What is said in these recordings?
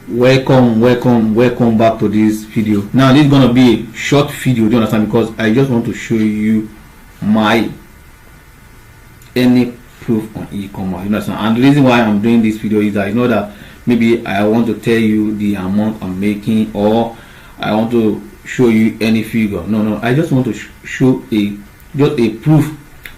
Welcome back to this video. Now this is gonna be a short video, do you understand, because I just want to show you my any proof on e-commerce, you understand. And the reason why I'm doing this video is that you know that maybe I want to tell you the amount I'm making, or I want to show you any figure. No, I just want to show just a proof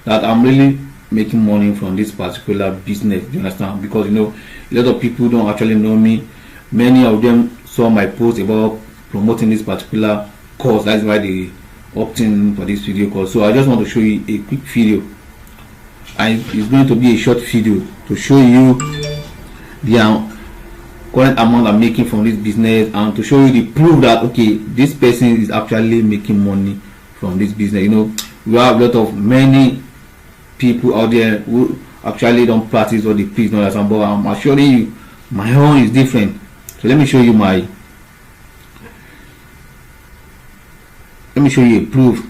that I'm really making money from this particular business, do you understand. Because you know, a lot of people don't actually know me. Many of them saw my post about promoting this particular course, that's why they opt in for this video course. So I just want to show you a quick video, and it's going to be a short video to show you the current amount I'm making from this business, and to show you the proof that okay, this person is actually making money from this business. You know, we have a lot of many people out there who actually don't practice what they preach, but I'm assuring you my own is different. So let me show you a proof.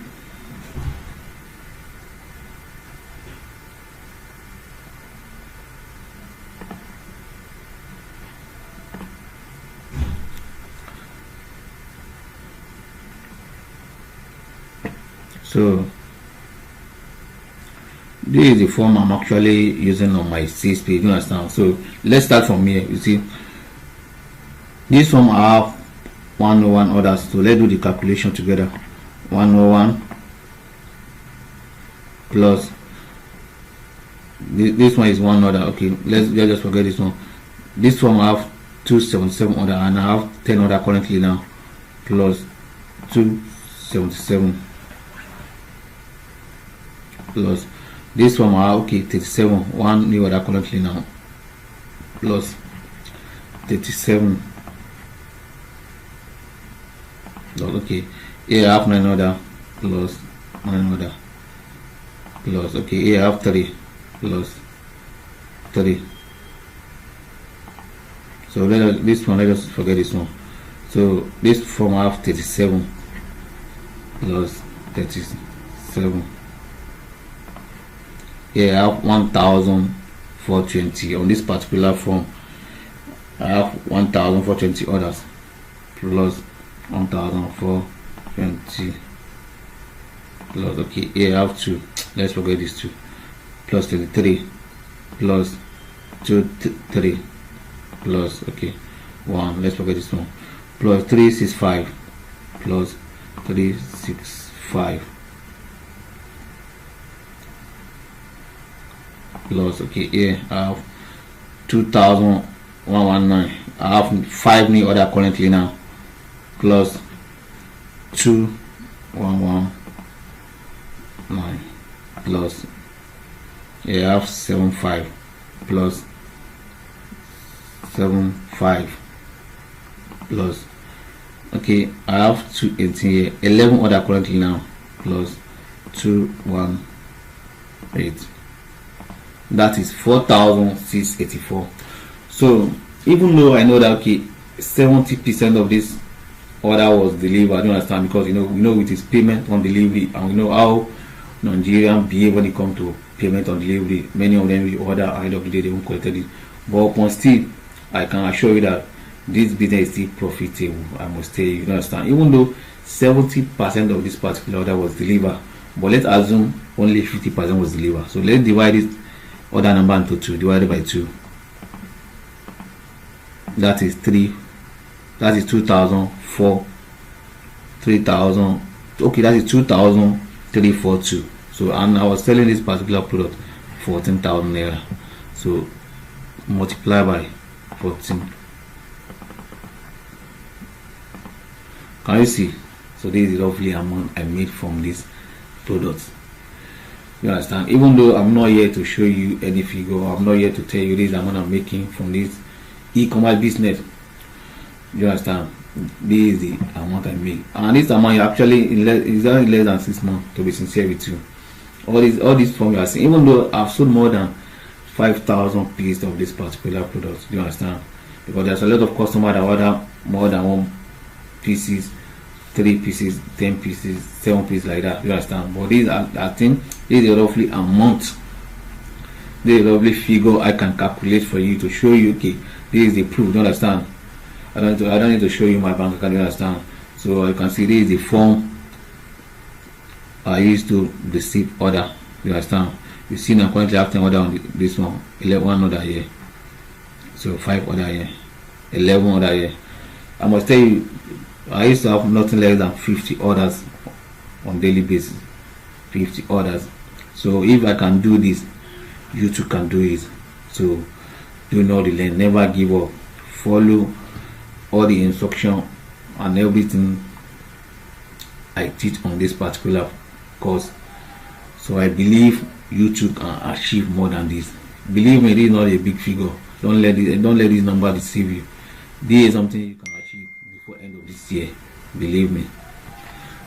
So this is the form I'm actually using on my sales page, you understand. So let's start from here. You see, this form I have 101 orders, so let's do the calculation together. 101 plus this one is one order. Okay, let's just forget this one. This form I have 277 order, and I have 10 order currently now, plus 277 plus this one I have 37, one new order currently now, plus 37 plus, okay, here I have 9 order, plus 9 order, plus, okay, here I have 3 plus 3. So this one, let us forget this one. So this form I have 37 plus 37. Here I have 1,420 on this particular form. I have 1,420 orders, plus 1,420 plus, okay, here I have 2, let's forget this 2, plus 23 plus 3 plus, okay, 1, let's forget this one, plus 365 plus 365 plus, okay, here I have 2,119. I have 5 new order currently now, plus 2,119 plus, here I have 75 plus 75 plus, okay, I have 218 here, 11 order currently now, plus 218. That is 4,684. So even though I know that okay, 70% of this order was delivered, you understand, because you know it is payment on delivery, and we know how Nigerians behave when it comes to payment on delivery. Many of them will order at the end of the day, they won't collect it. But upon still, I can assure you that this business is still profitable, I must tell you, you understand. Even though 70% of this particular order was delivered, but let's assume only 50% was delivered. So let's divide it order number into 2, divided by 2. That is 3. That is 2,004. 3,000. Okay, that is 2,342. So, and I was selling this particular product 14,000 naira. So multiply by 14. Can you see? So this is roughly amount I made from this product. You understand? Even though I'm not here to show you any figure, I'm not here to tell you this amount I'm making from this e-commerce business. You understand? This is the amount I make, and this amount actually is less than 6 months, to be sincere with you. All these from you are seeing, even though I've sold more than 5,000 pieces of this particular product. You understand? Because there's a lot of customers that order more than 1 pieces, 3 pieces, 10 pieces, 7 pieces, like that. You understand? But these are, I think this is roughly a month. This is a roughly figure I can calculate for you to show you, okay, this is the proof. You understand? I don't need to show you my bank account, you understand. So you can see this is the form I used to receive order, you understand. You see now currently acting order on this one, 11 order here, so 5 order here, 11 order here. I must tell you, I used to have nothing less than 50 orders on daily basis, 50 orders. So if I can do this, you too can do it. So do not relent, never give up, follow all the instruction and everything I teach on this particular course. So I believe you too can achieve more than this. Believe me, this is not a big figure. Don't let this number deceive you. This is something you can achieve before end of this year, believe me.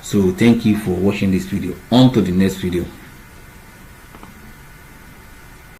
So thank you for watching this video. On to the next video.